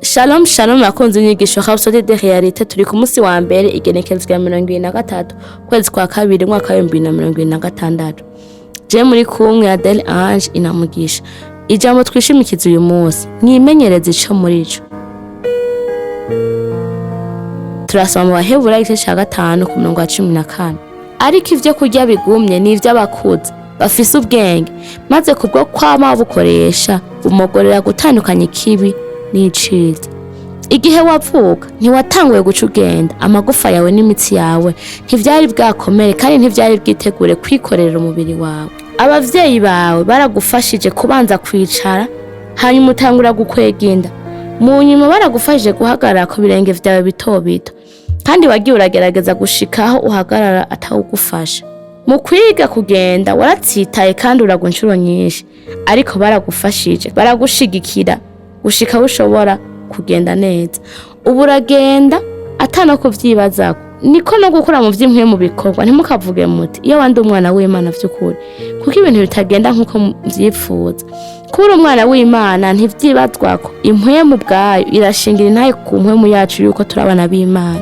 Shalom shalom akunze inyigisho Rhapsodie de realites, turi ku munsi wa mbere igenekerezo rya 23 kwezi kwa kabiri mwaka wa 2026. Je muri kumwe Adele Ange inamugisha. Ijambo twishimikiza uyu munsi mwimenyereze ico muri co. Turasoma mu Baheburayo igice ca 5 ku murongo wa 14. Ariko ivyo kurya bigumye ni ivy'abakuze bafise ubwenge, maze kubwo kwama bukoresha bumogorera gutandukanya ikibi n'iciza. Igihe wavuka ntiwatanguye guca ugenda, amagufa yawe n'imitsi yawe ntivyari bwakomere kandi ntivyari bwitegure kwikorera umubiri wawe. Abavyeyi bawe baragufashije kubanza kwicara, hanyuma utangura gukwega inda. Mu nyuma baragufashije guhagarara ku birenge vyawe bito bito, kandi wagiye uragerageza gushikaho uhagarara atawugufasha. Mu kwiga kugenda waratsitaye kandi uragwa inshuro nyinshi, ariko baragufashije, baragushigikira gushika ushobora kugenda neza. Ubu uragenda atano kuvyibazako. Niko no gukura mu vy'impwe mu bikorwa, ntimukavuge muti iyo wandi umwana w'Imana vy'ukuri, kuko ibintu bitagenda nkuko mvyipfuza. Kuri umwana w'Imana ntivyibazwako, impwe mu bwayo irashingira intaye ku mpwe yacu yuko turabana b'Imana.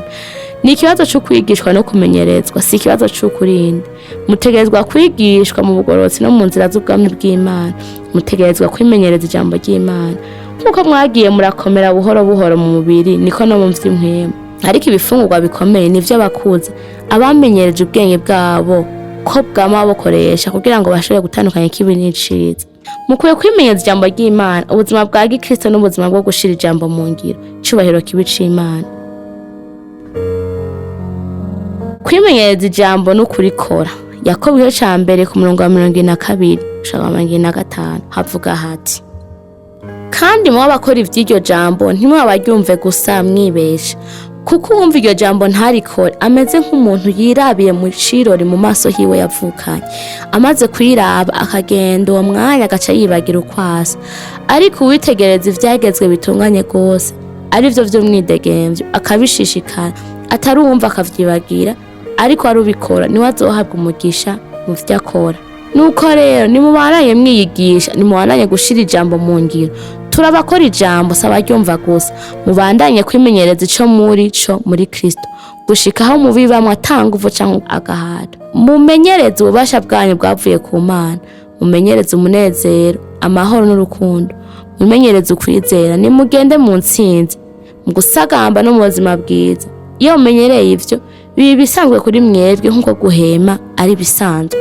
Ni ikibazo cyo kwigishwa no kumenyerezwa, si ikibazo cyo kurinda. Mutegerezwa kwigishwa mu bugororotsi no mu nzira z'ubwami bw'Imana. Mutegerezwa kwimenyereza ijambo ry'Imana. Nkuko mwagiye murakomera buhoro buhoro mu mubiri, niko no mu vy'impwemu. Ariko ibifungurwa bikomeye nivyo abakuze abamenyereje ubwenge bwabo ko bwama bukoresha kugira ngo bashobore gutandukanya ikibi n'iciza. Mukwiye kwimenyereza ijambo ry'Imana, ubuzima bwa Gikristo n'ubuzima bwo gushira ijambo mu ngiro. Cubahiro kibi c'Imana. Kwimenyereza ijambo no kurikora. Yakobo igice ca mbere ku murongo wa 22 gushika 25 havuga hati: kandi mu bakora ivy'iryo jambo ntimwabaryumve gusa mwibesha, kuko uwumva iryo jambo ntarikore ameze nk'umuntu yirabiye mu cirori mu maso hiwe yavukanye. Amaze kwiraba akagenda uwo mwanya agaca yibagira ukwasa. Ariko uwitegereza ivyagezwe bitunganye gose, ari vyo vy'umwidegemvyo akabishishikara, atari uwumva akavyibagira, ariko ari ubikora niwe azohabwa umugisha mu vyo akora. Nuko rero nimubananye mwiyigisha, nimubananye gushira ijambo mu ngiro. Turabakora ijambo sabaryumva gusa, mubandanye kwimenyereza ico muri Kristo, gushikaho mubibamwe atanguvu canke agahada. Mumenyereze ububasha bwanyu bwavuye ku Mana, mumenyereze umunezero, amahoro n'urukundo, mumenyereze ukwizera, nimugende mu ntsinzi, mu gusagamba no mu buzima bwiza. Iyo mumenyereye ivyo, bibi bisanzwe kuri mwebwe nkuko guhema ari bisanzwe.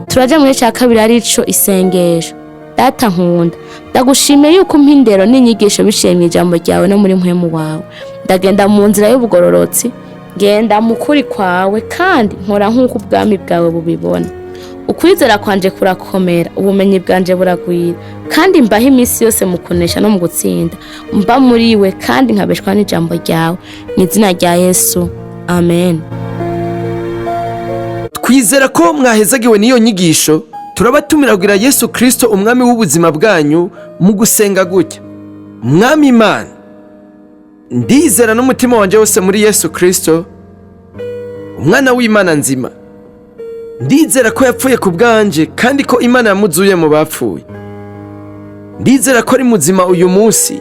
Turaja muri ca kabiri arico isengesho. Data nkunda, ndagushimiye yuko umpindero n'inyigisho biciye mu ijambo ryawe no muri mpwemu wawe. Ndagenda mu nzira y'ubugororotsi, genda mu kuri kwawe, kandi nkora nk'uko ubwami bwawe bubibona. Ukwizera kwanje kurakomera, ubumenyi bwanje buragwira, kandi mbaho iminsi yose mu kunesha no mu gutsinda. Mba muri we kandi nkabeshwa n'ijambo ryawe, mu izina rya Yesu, amen. Twizera ko mwahezagiwe n'iyo nyigisho. Turabatumira kugira Yesu Kristo umwami w'ubuzima bwanyu mu gusenga gutya: Mwami Imana, ndizera n'umutima wanje wose muri Yesu Kristo, umwana w'Imana nzima. Ndizera ko yapfuye ku bwanje kandi ko Imana yamuzuye mu bapfuye. Ndizera ko ari muzima uyu munsi.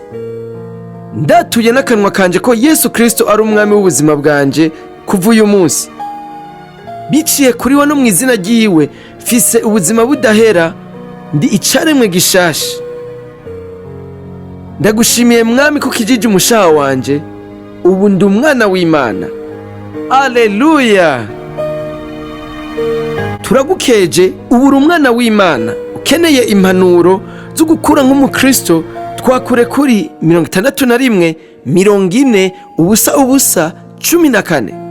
Ndatuye n'akanwa kanje ko Yesu Kristo ari umwami w'ubuzima bwanje kuva uyu munsi. Biciye kuri we no mu izina ryiwe fise ubuzima budahera, ndi icaremwe gishasha. Ndagushimiye Mwami ko kijije umushaha wanje, ubu ndi umwana w'Imana. Aleluya! Turagukeje, ubu uri umwana w'Imana. Ukeneye impanuro zo gukura nk'umukristo, twakure kuri 61 40 ubusa 14.